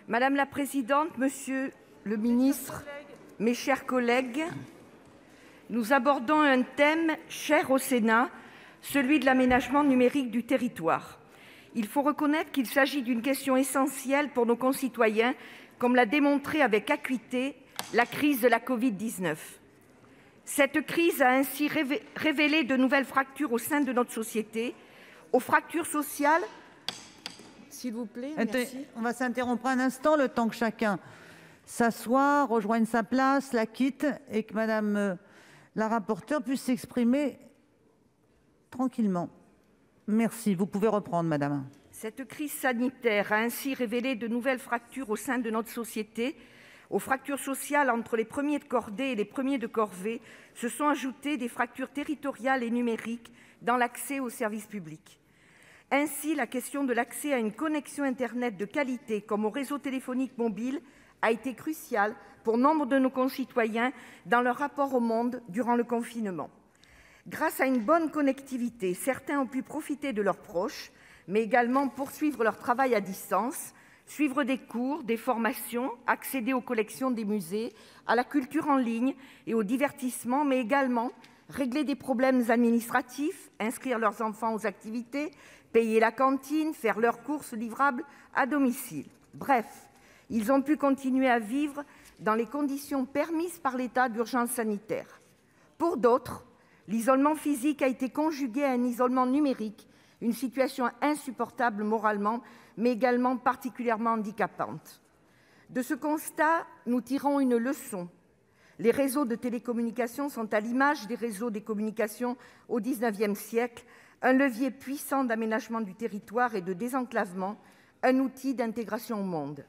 Madame la présidente, monsieur le ministre, mes chers collègues, nous abordons un thème cher au Sénat, celui de l'aménagement numérique du territoire. Il faut reconnaître qu'il s'agit d'une question essentielle pour nos concitoyens, comme l'a démontré avec acuité la crise de la Covid-19. Cette crise a ainsi révélé de nouvelles fractures au sein de notre société, aux fractures sociales. S'il vous plaît, merci. On va s'interrompre un instant, le temps que chacun s'assoie, rejoigne sa place, la quitte, et que Madame la rapporteure puisse s'exprimer tranquillement. Merci. Vous pouvez reprendre, Madame. Cette crise sanitaire a ainsi révélé de nouvelles fractures au sein de notre société. Aux fractures sociales entre les premiers de cordée et les premiers de corvée se sont ajoutées des fractures territoriales et numériques dans l'accès aux services publics. Ainsi, la question de l'accès à une connexion Internet de qualité comme au réseau téléphonique mobile a été cruciale pour nombre de nos concitoyens dans leur rapport au monde durant le confinement. Grâce à une bonne connectivité, certains ont pu profiter de leurs proches, mais également poursuivre leur travail à distance, suivre des cours, des formations, accéder aux collections des musées, à la culture en ligne et au divertissement, mais également régler des problèmes administratifs, inscrire leurs enfants aux activités, payer la cantine, faire leurs courses livrables à domicile. Bref, ils ont pu continuer à vivre dans les conditions permises par l'état d'urgence sanitaire. Pour d'autres, l'isolement physique a été conjugué à un isolement numérique, une situation insupportable moralement, mais également particulièrement handicapante. De ce constat, nous tirons une leçon. Les réseaux de télécommunications sont à l'image des réseaux des communications au XIXe siècle, un levier puissant d'aménagement du territoire et de désenclavement, un outil d'intégration au monde.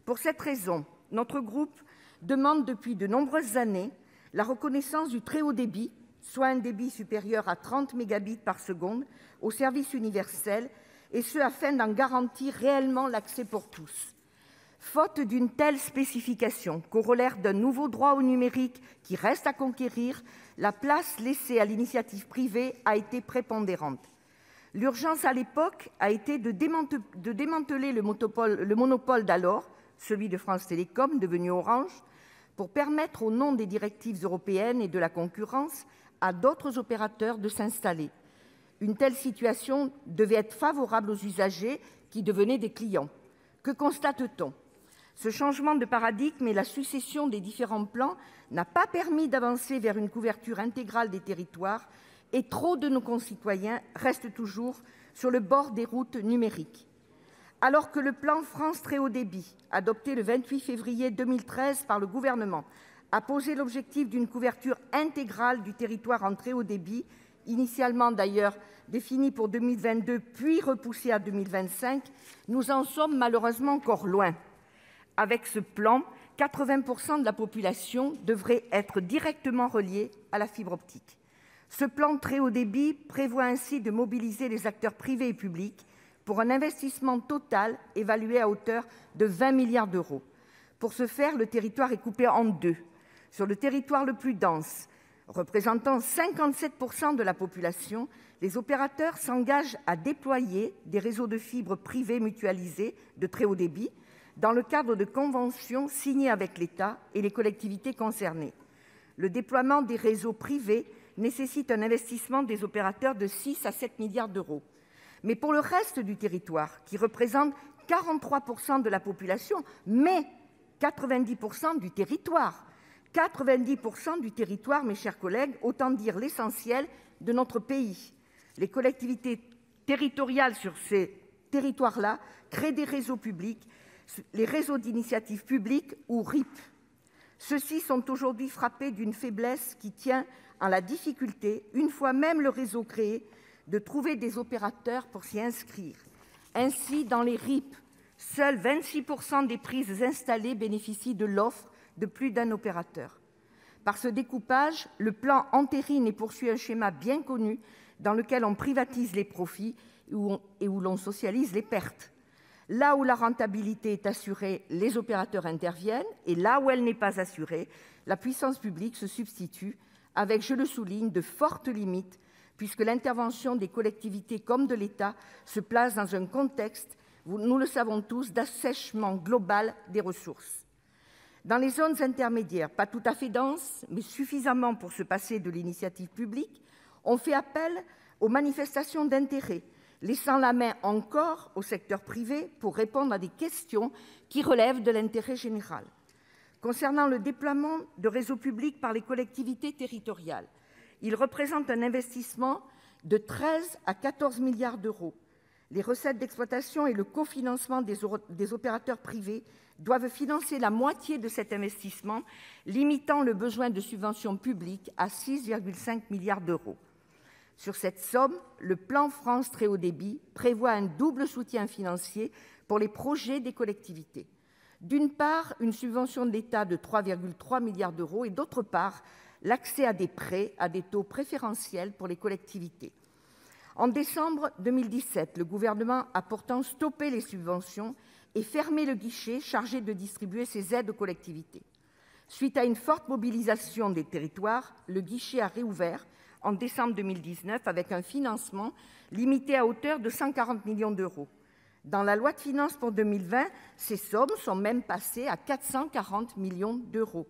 Pour cette raison, notre groupe demande depuis de nombreuses années la reconnaissance du très haut débit, soit un débit supérieur à 30 mégabits par seconde, au service universel, et ce afin d'en garantir réellement l'accès pour tous. Faute d'une telle spécification, corollaire d'un nouveau droit au numérique qui reste à conquérir, la place laissée à l'initiative privée a été prépondérante. L'urgence à l'époque a été de démanteler le monopole d'alors, celui de France Télécom, devenu Orange, pour permettre, au nom des directives européennes et de la concurrence, à d'autres opérateurs de s'installer. Une telle situation devait être favorable aux usagers qui devenaient des clients. Que constate-t-on ? Ce changement de paradigme et la succession des différents plans n'a pas permis d'avancer vers une couverture intégrale des territoires et trop de nos concitoyens restent toujours sur le bord des routes numériques. Alors que le plan France Très Haut Débit, adopté le 28 février 2013 par le Gouvernement, a posé l'objectif d'une couverture intégrale du territoire en très haut débit, initialement d'ailleurs défini pour 2022 puis repoussé à 2025, nous en sommes malheureusement encore loin. Avec ce plan, 80% de la population devrait être directement reliée à la fibre optique. Ce plan très haut débit prévoit ainsi de mobiliser les acteurs privés et publics pour un investissement total évalué à hauteur de 20 milliards d'euros. Pour ce faire, le territoire est coupé en deux. Sur le territoire le plus dense, représentant 57% de la population, les opérateurs s'engagent à déployer des réseaux de fibres privés mutualisés de très haut débit dans le cadre de conventions signées avec l'État et les collectivités concernées. Le déploiement des réseaux privés nécessite un investissement des opérateurs de 6 à 7 milliards d'euros. Mais pour le reste du territoire, qui représente 43% de la population, mais 90% du territoire, 90% du territoire, mes chers collègues, autant dire l'essentiel de notre pays. Les collectivités territoriales sur ces territoires-là créent des réseaux publics, les réseaux d'initiative publique ou RIP. Ceux-ci sont aujourd'hui frappés d'une faiblesse qui tient à la difficulté, une fois même le réseau créé, de trouver des opérateurs pour s'y inscrire. Ainsi, dans les RIP, seuls 26% des prises installées bénéficient de l'offre de plus d'un opérateur. Par ce découpage, le plan entérine et poursuit un schéma bien connu dans lequel on privatise les profits et où l'on socialise les pertes. Là où la rentabilité est assurée, les opérateurs interviennent, et là où elle n'est pas assurée, la puissance publique se substitue, avec, je le souligne, de fortes limites, puisque l'intervention des collectivités comme de l'État se place dans un contexte nous le savons tous, d'assèchement global des ressources. Dans les zones intermédiaires, pas tout à fait denses, mais suffisamment pour se passer de l'initiative publique, on fait appel aux manifestations d'intérêt, laissant la main encore au secteur privé pour répondre à des questions qui relèvent de l'intérêt général. Concernant le déploiement de réseaux publics par les collectivités territoriales, il représente un investissement de 13 à 14 milliards d'euros. Les recettes d'exploitation et le cofinancement des opérateurs privés doivent financer la moitié de cet investissement, limitant le besoin de subventions publiques à 6,5 milliards d'euros. Sur cette somme, le plan France Très Haut Débit prévoit un double soutien financier pour les projets des collectivités. D'une part, une subvention de l'État de 3,3 milliards d'euros et d'autre part, l'accès à des prêts à des taux préférentiels pour les collectivités. En décembre 2017, le gouvernement a pourtant stoppé les subventions et fermé le guichet chargé de distribuer ces aides aux collectivités. Suite à une forte mobilisation des territoires, le guichet a réouvert en décembre 2019 avec un financement limité à hauteur de 140 millions d'euros. Dans la loi de finances pour 2020, ces sommes sont même passées à 440 millions d'euros.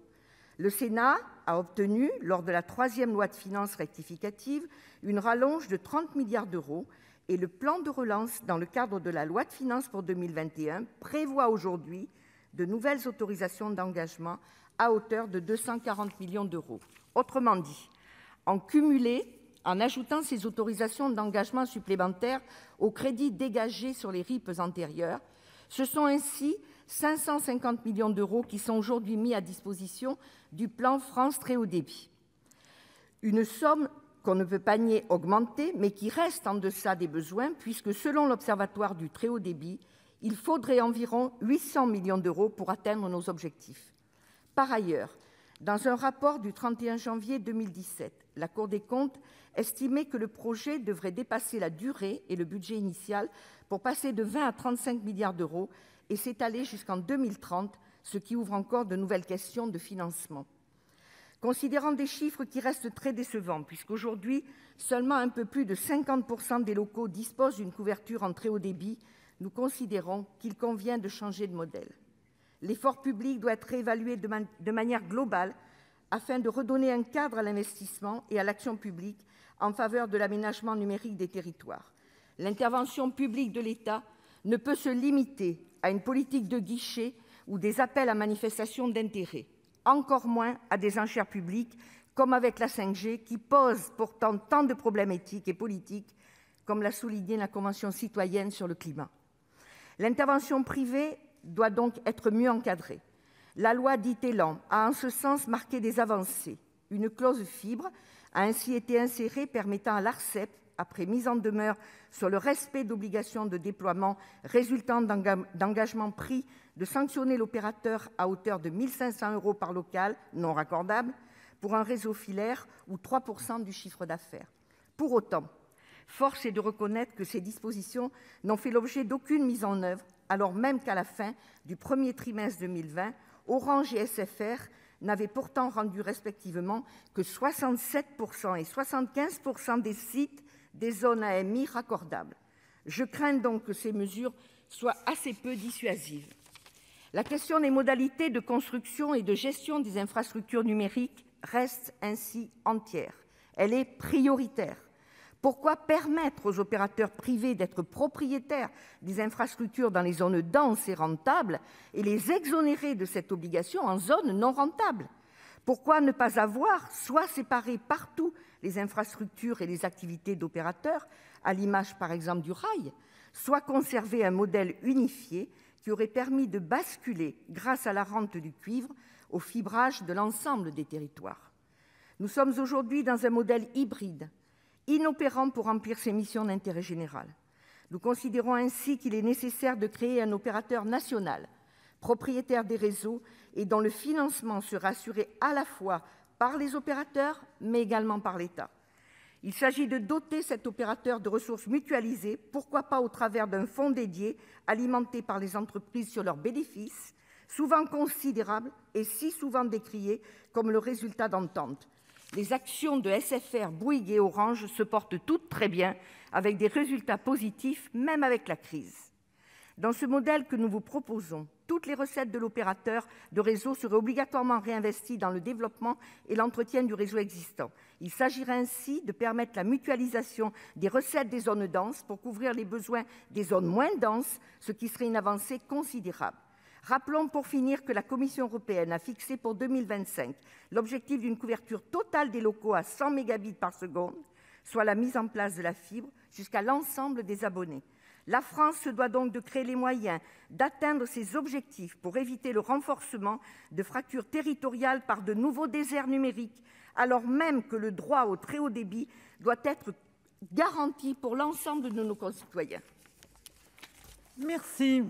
Le Sénat a obtenu, lors de la 3e loi de finances rectificative, une rallonge de 30 milliards d'euros et le plan de relance, dans le cadre de la loi de finances pour 2021, prévoit aujourd'hui de nouvelles autorisations d'engagement à hauteur de 240 millions d'euros. Autrement dit, en cumulé, en ajoutant ces autorisations d'engagement supplémentaires aux crédits dégagés sur les RIP antérieures, ce sont ainsi 550 millions d'euros qui sont aujourd'hui mis à disposition du plan France Très Haut Débit. Une somme qu'on ne peut pas nier augmenter, mais qui reste en deçà des besoins, puisque selon l'Observatoire du Très Haut Débit, il faudrait environ 800 millions d'euros pour atteindre nos objectifs. Par ailleurs, dans un rapport du 31 janvier 2017, la Cour des comptes estimait que le projet devrait dépasser la durée et le budget initial pour passer de 20 à 35 milliards d'euros et s'étaler jusqu'en 2030, ce qui ouvre encore de nouvelles questions de financement. Considérant des chiffres qui restent très décevants, puisqu'aujourd'hui, seulement un peu plus de 50% des locaux disposent d'une couverture en très haut débit, nous considérons qu'il convient de changer de modèle. L'effort public doit être réévalué de manière globale afin de redonner un cadre à l'investissement et à l'action publique en faveur de l'aménagement numérique des territoires. L'intervention publique de l'État ne peut se limiter à une politique de guichet ou des appels à manifestation d'intérêt, encore moins à des enchères publiques comme avec la 5G qui pose pourtant tant de problèmes éthiques et politiques, comme l'a souligné la Convention citoyenne sur le climat. L'intervention privée doit donc être mieux encadrée. La loi dite Élan a en ce sens marqué des avancées. Une clause fibre a ainsi été insérée permettant à l'Arcep, après mise en demeure sur le respect d'obligations de déploiement résultant d'engagements pris, de sanctionner l'opérateur à hauteur de 1 500 € par local non raccordable pour un réseau filaire ou 3% du chiffre d'affaires. Pour autant, force est de reconnaître que ces dispositions n'ont fait l'objet d'aucune mise en œuvre, alors même qu'à la fin du premier trimestre 2020, Orange et SFR n'avaient pourtant rendu respectivement que 67% et 75% des sites des zones AMI raccordables. Je crains donc que ces mesures soient assez peu dissuasives. La question des modalités de construction et de gestion des infrastructures numériques reste ainsi entière. Elle est prioritaire. Pourquoi permettre aux opérateurs privés d'être propriétaires des infrastructures dans les zones denses et rentables et les exonérer de cette obligation en zones non rentables ? Pourquoi ne pas avoir soit séparé partout les infrastructures et les activités d'opérateurs, à l'image par exemple du rail, soit conserver un modèle unifié qui aurait permis de basculer, grâce à la rente du cuivre, au fibrage de l'ensemble des territoires. Nous sommes aujourd'hui dans un modèle hybride, inopérant pour remplir ses missions d'intérêt général. Nous considérons ainsi qu'il est nécessaire de créer un opérateur national, propriétaire des réseaux et dont le financement sera assuré à la fois par les opérateurs, mais également par l'État. Il s'agit de doter cet opérateur de ressources mutualisées, pourquoi pas au travers d'un fonds dédié alimenté par les entreprises sur leurs bénéfices, souvent considérables et si souvent décriés comme le résultat d'ententes. Les actions de SFR, Bouygues et Orange se portent toutes très bien, avec des résultats positifs, même avec la crise. Dans ce modèle que nous vous proposons, toutes les recettes de l'opérateur de réseau seraient obligatoirement réinvesties dans le développement et l'entretien du réseau existant. Il s'agirait ainsi de permettre la mutualisation des recettes des zones denses pour couvrir les besoins des zones moins denses, ce qui serait une avancée considérable. Rappelons pour finir que la Commission européenne a fixé pour 2025 l'objectif d'une couverture totale des locaux à 100 mégabits par seconde, soit la mise en place de la fibre jusqu'à l'ensemble des abonnés. La France se doit donc de créer les moyens d'atteindre ces objectifs pour éviter le renforcement de fractures territoriales par de nouveaux déserts numériques, alors même que le droit au très haut débit doit être garanti pour l'ensemble de nos concitoyens. Merci.